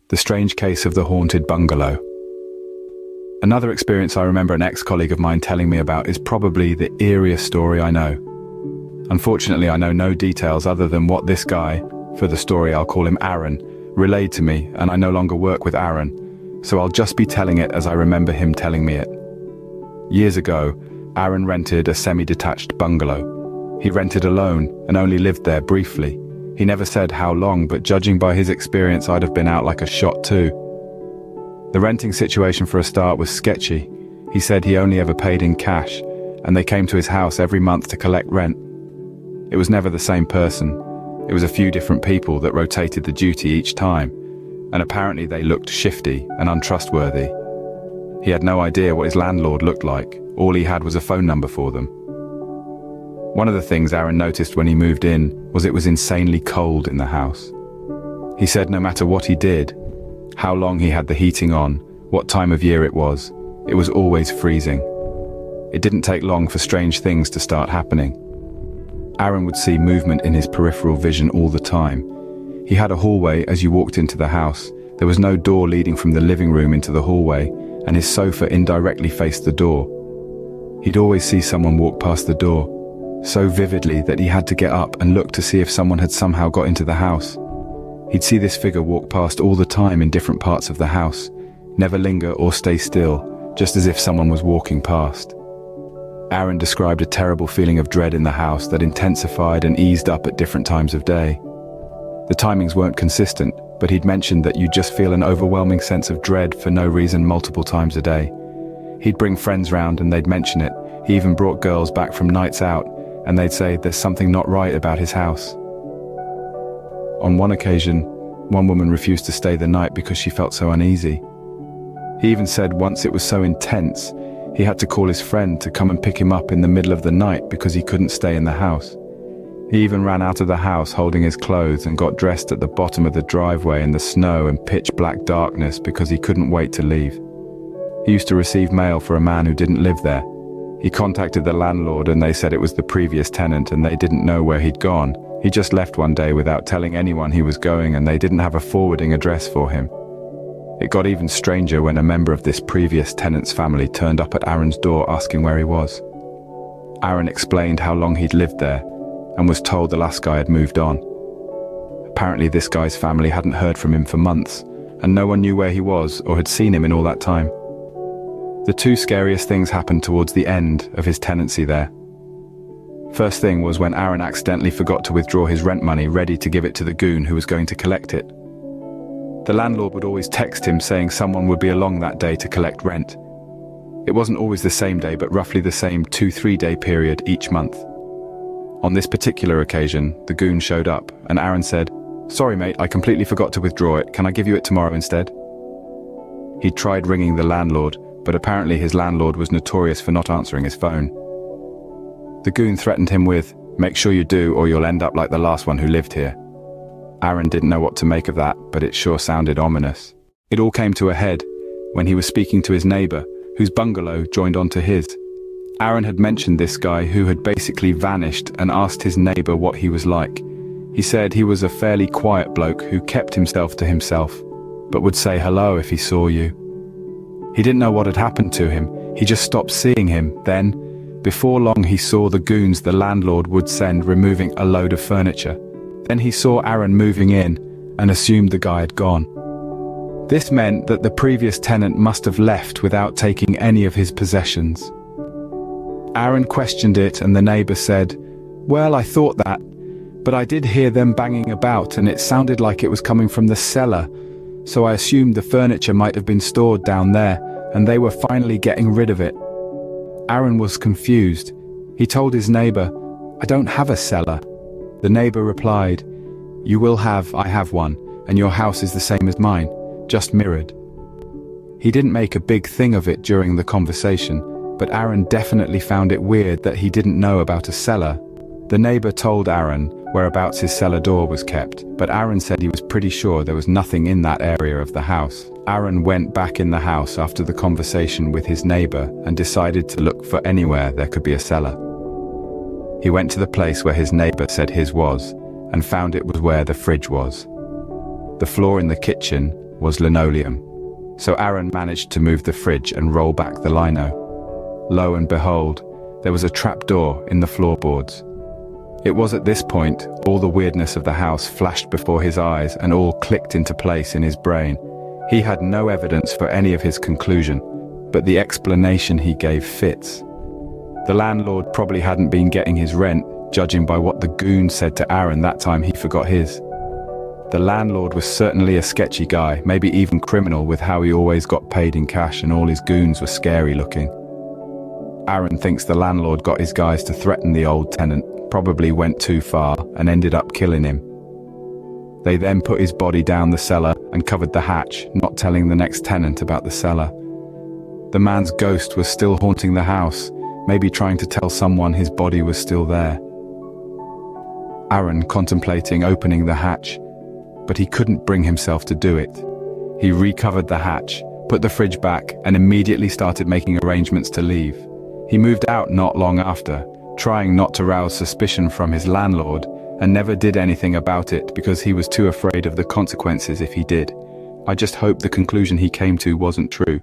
The strange case of the haunted bungalow. Another experience I remember an ex-colleague of mine telling me about is probably the eeriest story I know. Unfortunately, I know no details other than what this guy, for the story I'll call him Aaron, relayed to me, and I no longer work with Aaron, so I'll just be telling it as I remember him telling me it. Years ago, Aaron rented a semi-detached bungalow. He rented alone and only lived there briefly. He never said how long, but judging by his experience, I'd have been out like a shot too. The renting situation for a start was sketchy. He said he only ever paid in cash, and they came to his house every month to collect rent. It was never the same person. It was a few different people that rotated the duty each time, and apparently they looked shifty and untrustworthy. He had no idea what his landlord looked like. All he had was a phone number for them. One of the things Aaron noticed when he moved in was it was insanely cold in the house. He said no matter what he did, how long he had the heating on, what time of year it was always freezing. It didn't take long for strange things to start happening. Aaron would see movement in his peripheral vision all the time. He had a hallway as you walked into the house. There was no door leading from the living room into the hallway, and his sofa indirectly faced the door. He'd always see someone walk past the door, so vividly that he had to get up and look to see if someone had somehow got into the house. He'd see this figure walk past all the time in different parts of the house, never linger or stay still, just as if someone was walking past. Aaron described a terrible feeling of dread in the house that intensified and eased up at different times of day. The timings weren't consistent, but he'd mentioned that you'd just feel an overwhelming sense of dread for no reason multiple times a day. He'd bring friends round and they'd mention it. He even brought girls back from nights out, and they'd say there's something not right about his house. On one occasion, one woman refused to stay the night because she felt so uneasy. He even said once it was so intense, he had to call his friend to come and pick him up in the middle of the night because he couldn't stay in the house. He even ran out of the house holding his clothes and got dressed at the bottom of the driveway in the snow and pitch black darkness because he couldn't wait to leave. He used to receive mail for a man who didn't live there. He contacted the landlord and they said it was the previous tenant and they didn't know where he'd gone. He just left one day without telling anyone he was going, and they didn't have a forwarding address for him. It got even stranger when a member of this previous tenant's family turned up at Aaron's door asking where he was. Aaron explained how long he'd lived there and was told the last guy had moved on. Apparently this guy's family hadn't heard from him for months, and no one knew where he was or had seen him in all that time. The two scariest things happened towards the end of his tenancy there. First thing was when Aaron accidentally forgot to withdraw his rent money ready to give it to the goon who was going to collect it. The landlord would always text him saying someone would be along that day to collect rent. It wasn't always the same day, but roughly the same 2-3 day period each month. On this particular occasion, the goon showed up, and Aaron said, "Sorry mate, I completely forgot to withdraw it. Can I give you it tomorrow instead?" He tried ringing the landlord, but apparently his landlord was notorious for not answering his phone. The goon threatened him with, "Make sure you do or you'll end up like the last one who lived here." Aaron didn't know what to make of that, but it sure sounded ominous. It all came to a head when he was speaking to his neighbor, whose bungalow joined onto his. Aaron had mentioned this guy who had basically vanished and asked his neighbor what he was like. He said he was a fairly quiet bloke who kept himself to himself, but would say hello if he saw you. He didn't know what had happened to him. He just stopped seeing him. Then, before long, he saw the goons the landlord would send removing a load of furniture. Then he saw Aaron moving in and assumed the guy had gone. This meant that the previous tenant must have left without taking any of his possessions. Aaron questioned it and the neighbor said, "Well, I thought that, but I did hear them banging about and it sounded like it was coming from the cellar, so I assumed the furniture might have been stored down there and they were finally getting rid of it." Aaron was confused. He told his neighbor, "I don't have a cellar." The neighbor replied, "You will have, I have one, and your house is the same as mine, just mirrored." He didn't make a big thing of it during the conversation, but Aaron definitely found it weird that he didn't know about a cellar. The neighbor told Aaron whereabouts his cellar door was kept, but Aaron said he was pretty sure there was nothing in that area of the house. Aaron went back in the house after the conversation with his neighbor and decided to look for anywhere there could be a cellar. He went to the place where his neighbor said his was, and found it was where the fridge was. The floor in the kitchen was linoleum. So Aaron managed to move the fridge and roll back the lino. Lo and behold, there was a trapdoor in the floorboards. It was at this point all the weirdness of the house flashed before his eyes and all clicked into place in his brain. He had no evidence for any of his conclusion, but the explanation he gave fits. The landlord probably hadn't been getting his rent, judging by what the goon said to Aaron that time he forgot his. The landlord was certainly a sketchy guy, maybe even criminal, with how he always got paid in cash and all his goons were scary looking. Aaron thinks the landlord got his guys to threaten the old tenant, probably went too far and ended up killing him. They then put his body down the cellar and covered the hatch, not telling the next tenant about the cellar. The man's ghost was still haunting the house, maybe trying to tell someone his body was still there. Aaron contemplating opening the hatch, but he couldn't bring himself to do it. He recovered the hatch, put the fridge back, and immediately started making arrangements to leave. He moved out not long after, trying not to rouse suspicion from his landlord, and never did anything about it because he was too afraid of the consequences if he did. I just hope the conclusion he came to wasn't true.